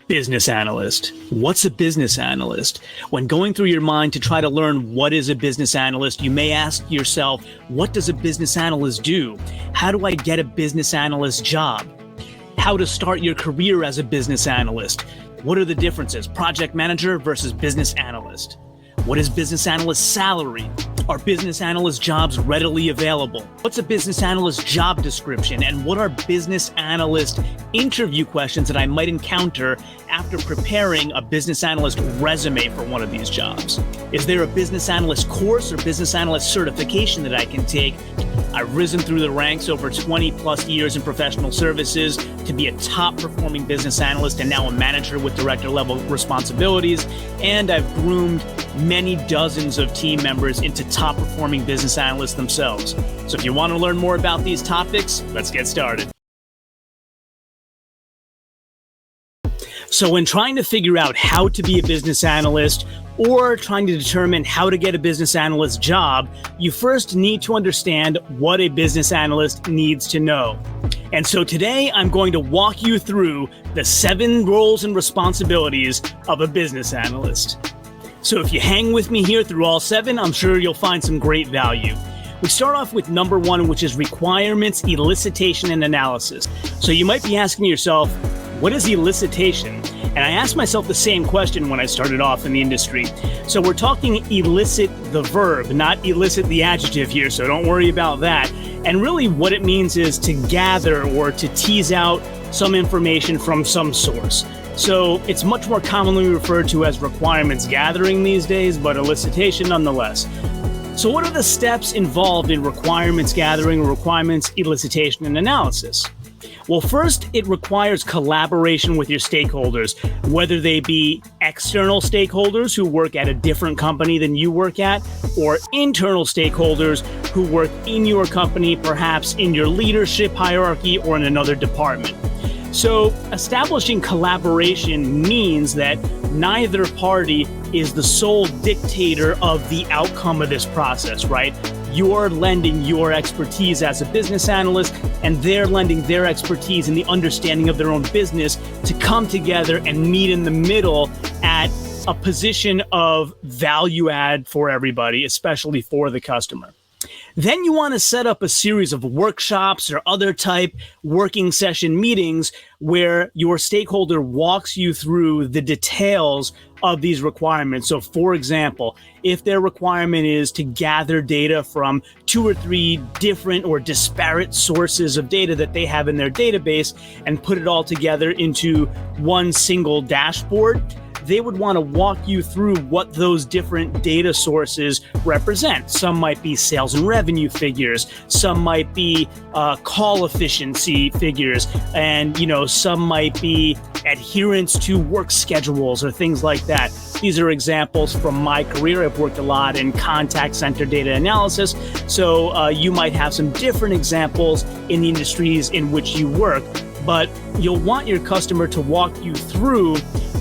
Business analyst. What's a business analyst? When going through your mind to try to learn what is a business analyst, you may ask yourself, what does a business analyst do? How do I get a business analyst job? How to start your career as a business analyst? What are the differences? Project manager versus business analyst. What is business analyst salary? Are business analyst jobs readily available? What's a business analyst job description? And what are business analyst interview questions that I might encounter after preparing a business analyst resume for one of these jobs? Is there a business analyst course or business analyst certification that I can take? I've risen through the ranks over 20 plus years in professional services to be a top performing business analyst and now a manager with director level responsibilities. And I've groomed many dozens of team members into top performing business analysts themselves. So if you want to learn more about these topics, let's get started. So when trying to figure out how to be a business analyst or trying to determine how to get a business analyst job, you first need to understand what a business analyst needs to know. And so today I'm going to walk you through the 7 roles and responsibilities of a business analyst. So if you hang with me here through all 7, I'm sure you'll find some great value. We start off with number 1, which is requirements, elicitation, and analysis. So you might be asking yourself, what is elicitation? And I asked myself the same question when I started off in the industry. So we're talking elicit the verb, not elicit the adjective here, so don't worry about that. And really what it means is to gather or to tease out some information from some source. So it's much more commonly referred to as requirements gathering these days, but elicitation nonetheless. So what are the steps involved in requirements gathering, requirements elicitation, and analysis? Well, first, it requires collaboration with your stakeholders, whether they be external stakeholders who work at a different company than you work at, or internal stakeholders who work in your company, perhaps in your leadership hierarchy or in another department. So establishing collaboration means that neither party is the sole dictator of the outcome of this process, right? You're lending your expertise as a business analyst, and they're lending their expertise in the understanding of their own business to come together and meet in the middle at a position of value add for everybody, especially for the customer. Then you want to set up a series of workshops or other type working session meetings where your stakeholder walks you through the details of these requirements. So for example, if their requirement is to gather data from 2 or 3 different or disparate sources of data that they have in their database and put it all together into one single dashboard, they would want to walk you through what those different data sources represent. Some might be sales and revenue figures, some might be call efficiency figures, and some might be adherence to work schedules or things like that. These are examples from my career. I've worked a lot in contact center data analysis, so you might have some different examples in the industries in which you work, but you'll want your customer to walk you through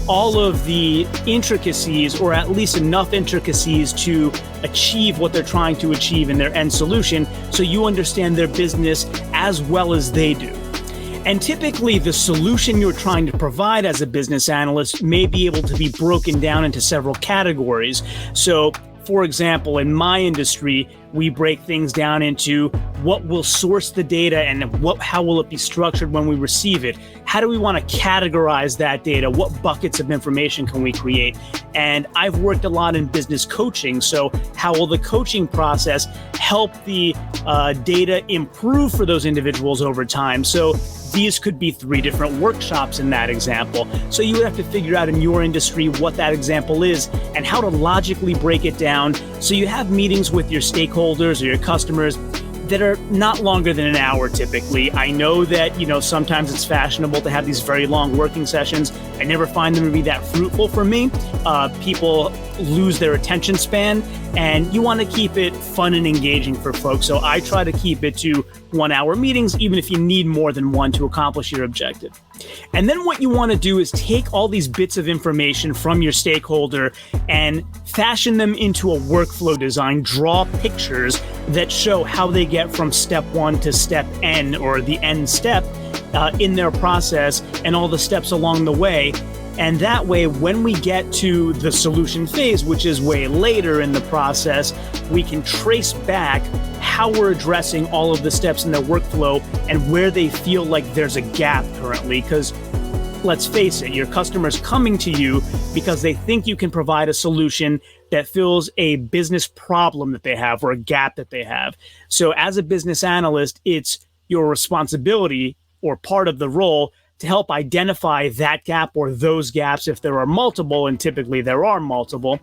all of the intricacies, or at least enough intricacies to achieve what they're trying to achieve in their end solution, so you understand their business as well as they do. And typically the solution you're trying to provide as a business analyst may be able to be broken down into several categories. So for example, in my industry, we break things down into what will source the data and how will it be structured when we receive it? How do we want to categorize that data? What buckets of information can we create? And I've worked a lot in business coaching. So how will the coaching process help the data improve for those individuals over time? So these could be 3 different workshops in that example. So you would have to figure out in your industry what that example is and how to logically break it down. So you have meetings with your stakeholders or your customers that are not longer than an hour typically. I know that, sometimes it's fashionable to have these very long working sessions. I never find them to be that fruitful for me. People lose their attention span, and you want to keep it fun and engaging for folks. So I try to keep it to 1-hour meetings, even if you need more than one to accomplish your objective. And then what you want to do is take all these bits of information from your stakeholder and fashion them into a workflow design, draw pictures that show how they get from step 1 to step N, or the end step in their process, and all the steps along the way. And that way, when we get to the solution phase, which is way later in the process, we can trace back how we're addressing all of the steps in their workflow and where they feel like there's a gap currently. Because let's face it, your customer's coming to you because they think you can provide a solution that fills a business problem that they have or a gap that they have. So as a business analyst, it's your responsibility or part of the role to help identify that gap or those gaps if there are multiple, and typically there are multiple,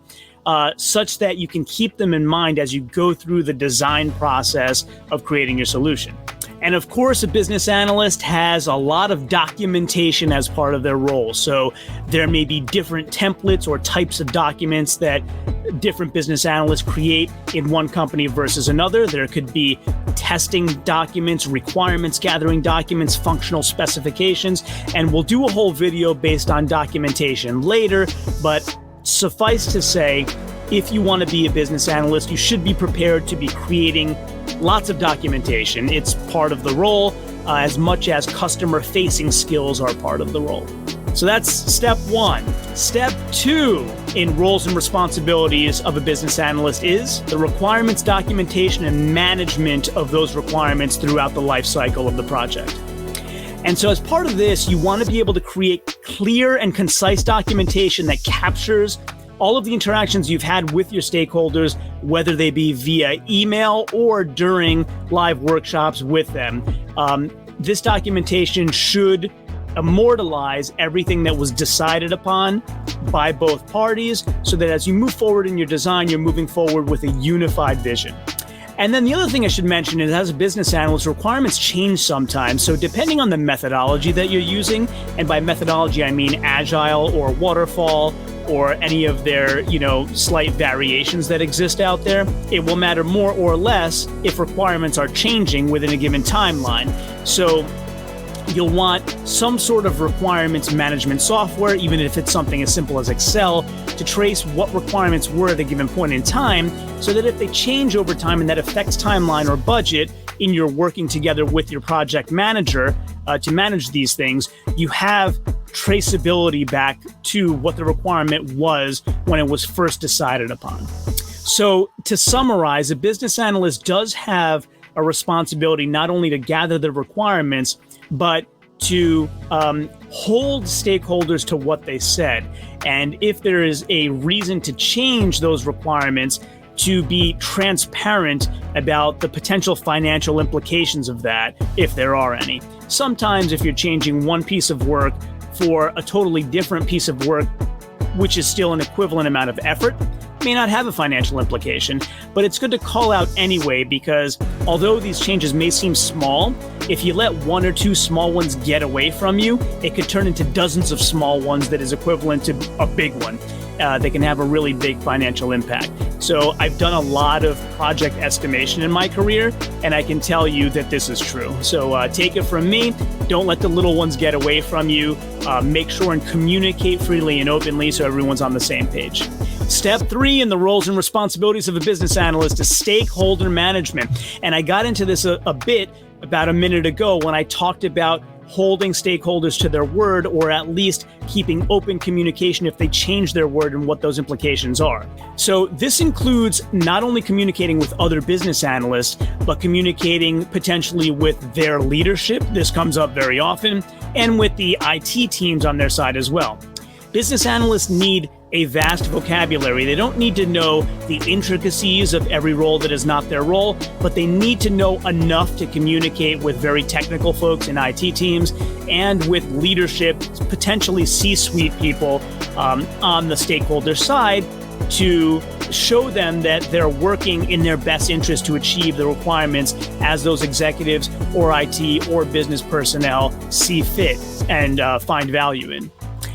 such that you can keep them in mind as you go through the design process of creating your solution. And of course, a business analyst has a lot of documentation as part of their role. So there may be different templates or types of documents that different business analysts create in one company versus another. There could be testing documents, requirements gathering documents, functional specifications, and we'll do a whole video based on documentation later. But suffice to say, if you want to be a business analyst, you should be prepared to be creating lots of documentation. It's part of the role, as much as customer-facing skills are part of the role. So that's step one. Step two in roles and responsibilities of a business analyst is the requirements documentation and management of those requirements throughout the life cycle of the project. And so as part of this, you want to be able to create clear and concise documentation that captures all of the interactions you've had with your stakeholders, whether they be via email or during live workshops with them. This documentation should immortalize everything that was decided upon by both parties so that as you move forward in your design, you're moving forward with a unified vision. And then the other thing I should mention is, as a business analyst, requirements change sometimes. So depending on the methodology that you're using, and by methodology, I mean agile or waterfall or any of their, slight variations that exist out there, it will matter more or less if requirements are changing within a given timeline. So you'll want some sort of requirements management software, even if it's something as simple as Excel, to trace what requirements were at a given point in time, so that if they change over time and that affects timeline or budget in your working together with your project manager to manage these things, you have traceability back to what the requirement was when it was first decided upon. So to summarize, a business analyst does have a responsibility not only to gather the requirements, but to hold stakeholders to what they said. And if there is a reason to change those requirements, to be transparent about the potential financial implications of that, if there are any. Sometimes if you're changing one piece of work for a totally different piece of work, which is still an equivalent amount of effort, may not have a financial implication, but it's good to call out anyway, because although these changes may seem small, if you let one or two small ones get away from you, it could turn into dozens of small ones that is equivalent to a big one. They can have a really big financial impact. So I've done a lot of project estimation in my career, and I can tell you that this is true. So take it from me. Don't let the little ones get away from you. Make sure and communicate freely and openly so everyone's on the same page. Step 3 in the roles and responsibilities of a business analyst is stakeholder management. And I got into this a bit about a minute ago when I talked about holding stakeholders to their word, or at least keeping open communication if they change their word and what those implications are. So this includes not only communicating with other business analysts, but communicating potentially with their leadership. This comes up very often, and with the IT teams on their side as well. Business analysts need a vast vocabulary. They don't need to know the intricacies of every role that is not their role, but they need to know enough to communicate with very technical folks in IT teams and with leadership, potentially C-suite people on the stakeholder side, to show them that they're working in their best interest to achieve the requirements as those executives or IT or business personnel see fit and find value in.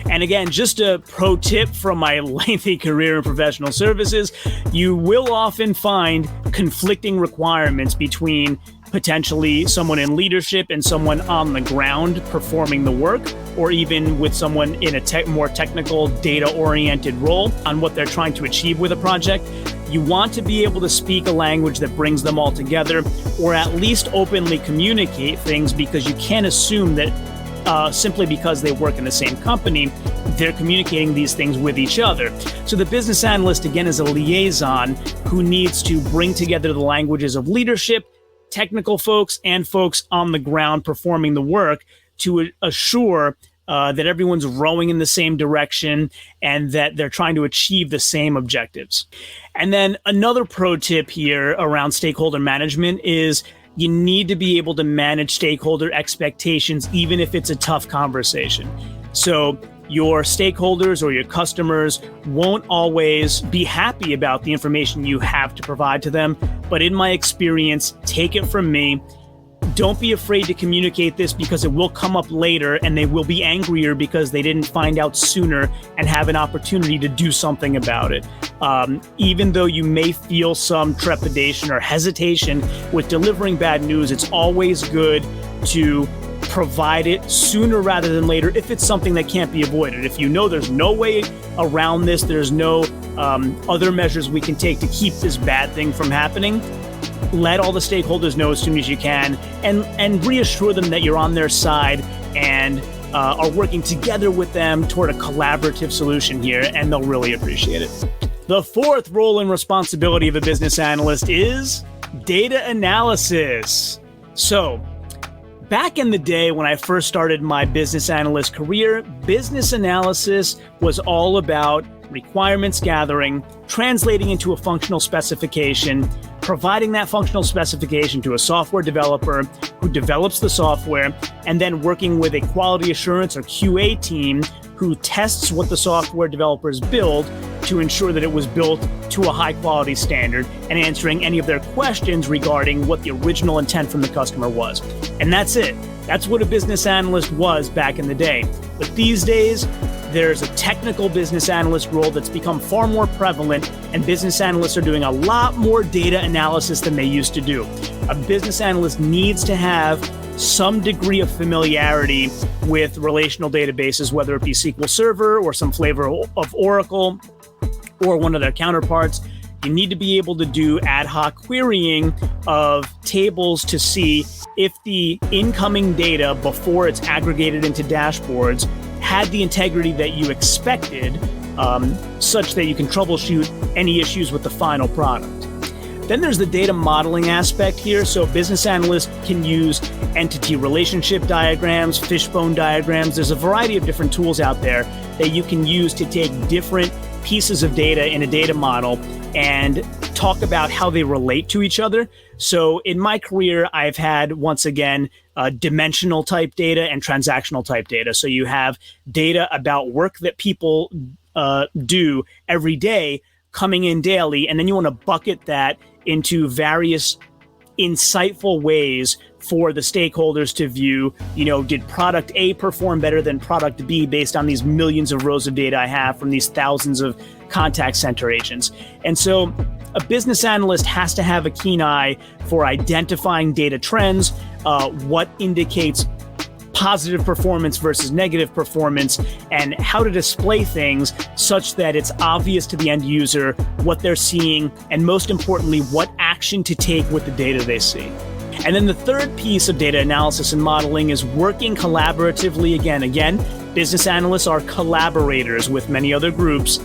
And again, just a pro tip from my lengthy career in professional services, you will often find conflicting requirements between potentially someone in leadership and someone on the ground performing the work, or even with someone in a more technical, data-oriented role on what they're trying to achieve with a project. You want to be able to speak a language that brings them all together, or at least openly communicate things, because you can't assume that simply because they work in the same company. They're communicating these things with each other. So the business analyst, again, is a liaison who needs to bring together the languages of leadership, technical folks, and folks on the ground performing the work to assure that everyone's rowing in the same direction and that they're trying to achieve the same objectives. And then another pro tip here around stakeholder management is you need to be able to manage stakeholder expectations, even if it's a tough conversation. So your stakeholders or your customers won't always be happy about the information you have to provide to them. But in my experience, take it from me, don't be afraid to communicate this because it will come up later and they will be angrier because they didn't find out sooner and have an opportunity to do something about it. Even though you may feel some trepidation or hesitation with delivering bad news, it's always good to provide it sooner rather than later if it's something that can't be avoided. If you know there's no way around this, there's no other measures we can take to keep this bad thing from happening, let all the stakeholders know as soon as you can and reassure them that you're on their side and are working together with them toward a collaborative solution here, and they'll really appreciate it. The fourth role and responsibility of a business analyst is data analysis. So, back in the day when I first started my business analyst career, business analysis was all about requirements gathering, translating into a functional specification, providing that functional specification to a software developer who develops the software, and then working with a quality assurance or QA team who tests what the software developers build to ensure that it was built to a high quality standard and answering any of their questions regarding what the original intent from the customer was. And that's it. That's what a business analyst was back in the day. But these days, there's a technical business analyst role that's become far more prevalent, and business analysts are doing a lot more data analysis than they used to do. A business analyst needs to have some degree of familiarity with relational databases, whether it be SQL Server or some flavor of Oracle or one of their counterparts. You need to be able to do ad hoc querying of tables to see if the incoming data before it's aggregated into dashboards had the integrity that you expected, such that you can troubleshoot any issues with the final product. Then there's the data modeling aspect here. So business analysts can use entity relationship diagrams, fishbone diagrams. There's a variety of different tools out there that you can use to take different pieces of data in a data model and talk about how they relate to each other. So in my career, I've had, once again, dimensional type data and transactional type data. So you have data about work that people do every day coming in daily, and then you want to bucket that into various insightful ways for the stakeholders to view, did product A perform better than product B based on these millions of rows of data I have from these thousands of contact center agents. And so a business analyst has to have a keen eye for identifying data trends, what indicates positive performance versus negative performance, and how to display things such that it's obvious to the end user what they're seeing, and most importantly, what action to take with the data they see. And then the third piece of data analysis and modeling is working collaboratively. Again, business analysts are collaborators with many other groups,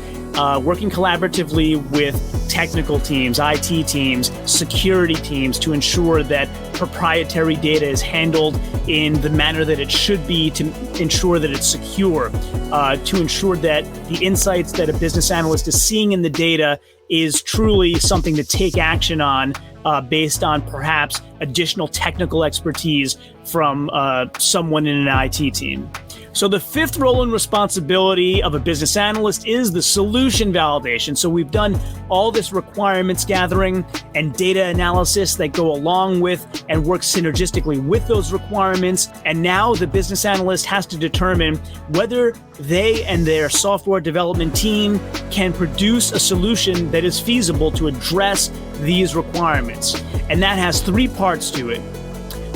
working collaboratively with technical teams, IT teams, security teams to ensure that proprietary data is handled in the manner that it should be, to ensure that it's secure, to ensure that the insights that a business analyst is seeing in the data is truly something to take action on based on perhaps additional technical expertise from someone in an IT team. So the fifth role and responsibility of a business analyst is the solution validation. So we've done all this requirements gathering and data analysis that go along with and work synergistically with those requirements. And now the business analyst has to determine whether they and their software development team can produce a solution that is feasible to address these requirements. And that has three parts to it.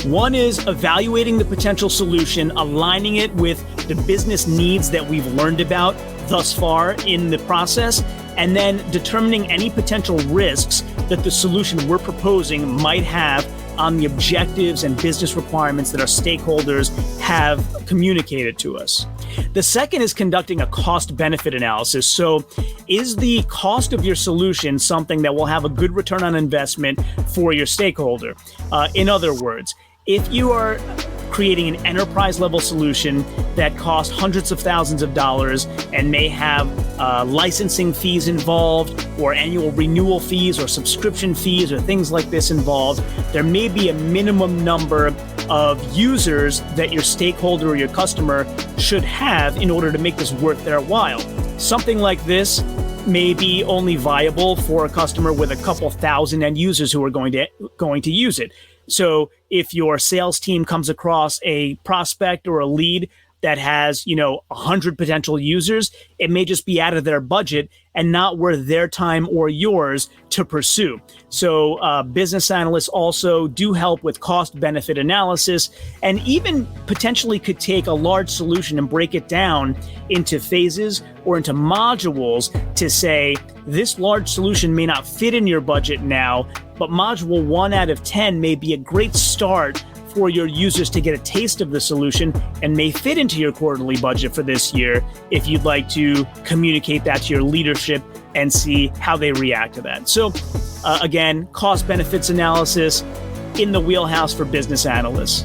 One is evaluating the potential solution, aligning it with the business needs that we've learned about thus far in the process, and then determining any potential risks that the solution we're proposing might have on the objectives and business requirements that our stakeholders have communicated to us. The second is conducting a cost-benefit analysis. So is the cost of your solution something that will have a good return on investment for your stakeholder? In other words, if you are creating an enterprise-level solution that costs hundreds of thousands of dollars and may have licensing fees involved, or annual renewal fees, or subscription fees, or things like this involved, there may be a minimum number of users that your stakeholder or your customer should have in order to make this worth their while. Something like this may be only viable for a customer with a couple thousand end users who are going to use it. So if your sales team comes across a prospect or a lead that has, 100 potential users, it may just be out of their budget and not worth their time or yours to pursue. So business analysts also do help with cost-benefit analysis, and even potentially could take a large solution and break it down into phases or into modules to say, this large solution may not fit in your budget now, but module 1 out of 10 may be a great start for your users to get a taste of the solution and may fit into your quarterly budget for this year if you'd like to communicate that to your leadership and see how they react to that. So again, cost benefits analysis in the wheelhouse for business analysts.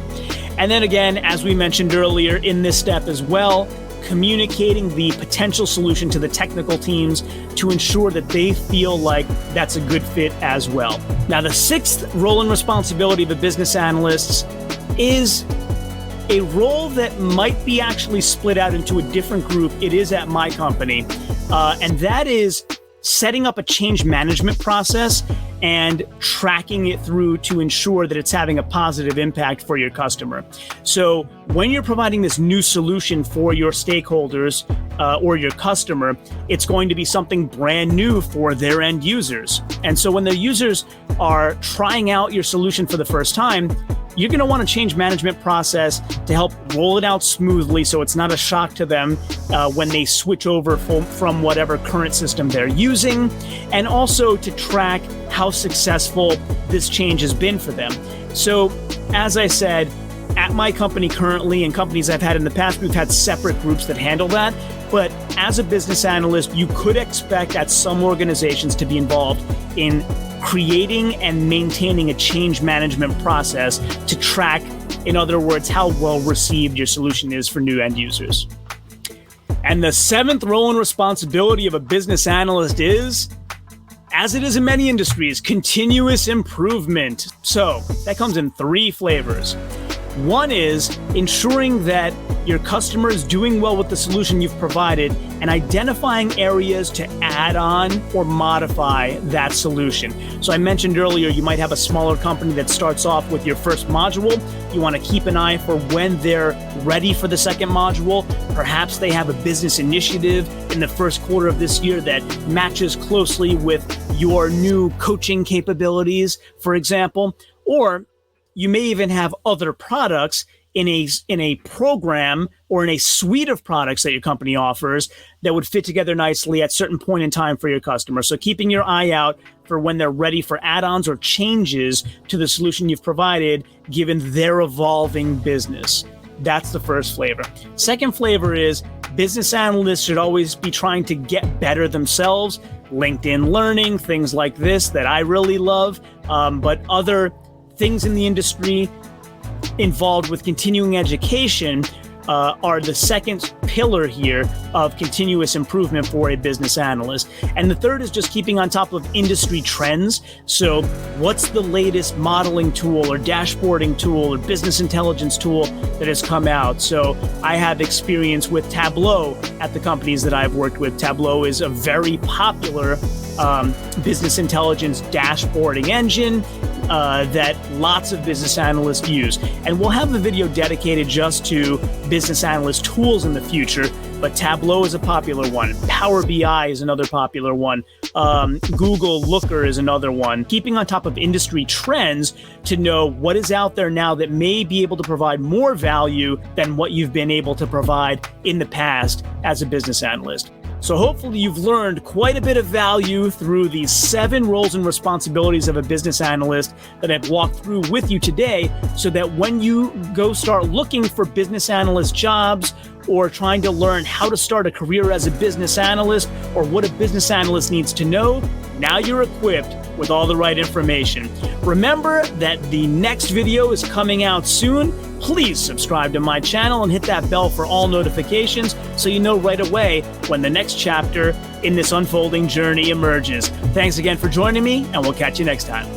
And then again, as we mentioned earlier in this step as well, communicating the potential solution to the technical teams to ensure that they feel like that's a good fit as well. Now, the sixth role and responsibility of a business analyst is a role that might be actually split out into a different group. It is at my company, and that is setting up a change management process and tracking it through to ensure that it's having a positive impact for your customer. So when you're providing this new solution for your stakeholders or your customer, it's going to be something brand new for their end users. And so when the users are trying out your solution for the first time, you're going to want a change management process to help roll it out smoothly so it's not a shock to them when they switch over from whatever current system they're using, and also to track how successful this change has been for them. So, as I said, at my company currently and companies I've had in the past, we've had separate groups that handle that. But as a business analyst, you could expect at some organizations to be involved in creating and maintaining a change management process to track, in other words, how well received your solution is for new end users. And the seventh role and responsibility of a business analyst is, as it is in many industries, continuous improvement. So that comes in three flavors. One is ensuring that your customer is doing well with the solution you've provided and identifying areas to add on or modify that solution. So I mentioned earlier, you might have a smaller company that starts off with your first module. You want to keep an eye for when they're ready for the second module. Perhaps they have a business initiative in the first quarter of this year that matches closely with your new coaching capabilities, for example. Or you may even have other products in a program or in a suite of products that your company offers that would fit together nicely at certain point in time for your customer. So keeping your eye out for when they're ready for add-ons or changes to the solution you've provided, given their evolving business. That's the first flavor. Second flavor is business analysts should always be trying to get better themselves. LinkedIn Learning, things like this that I really love, but other things in the industry involved with continuing education are the second pillar here of continuous improvement for a business analyst. And the third is just keeping on top of industry trends. So what's the latest modeling tool or dashboarding tool or business intelligence tool that has come out? So I have experience with Tableau at the companies that I've worked with. Tableau is a very popular business intelligence dashboarding engine that lots of business analysts use. And we'll have a video dedicated just to business analyst tools in the future, but Tableau is a popular one. Power BI is another popular one. Google Looker is another one. Keeping on top of industry trends to know what is out there now that may be able to provide more value than what you've been able to provide in the past as a business analyst. So hopefully you've learned quite a bit of value through these 7 roles and responsibilities of a business analyst that I've walked through with you today, so that when you go start looking for business analyst jobs or trying to learn how to start a career as a business analyst or what a business analyst needs to know, now you're equipped with all the right information. Remember that the next video is coming out soon. Please subscribe to my channel and hit that bell for all notifications so you know right away when the next chapter in this unfolding journey emerges. Thanks again for joining me, and we'll catch you next time.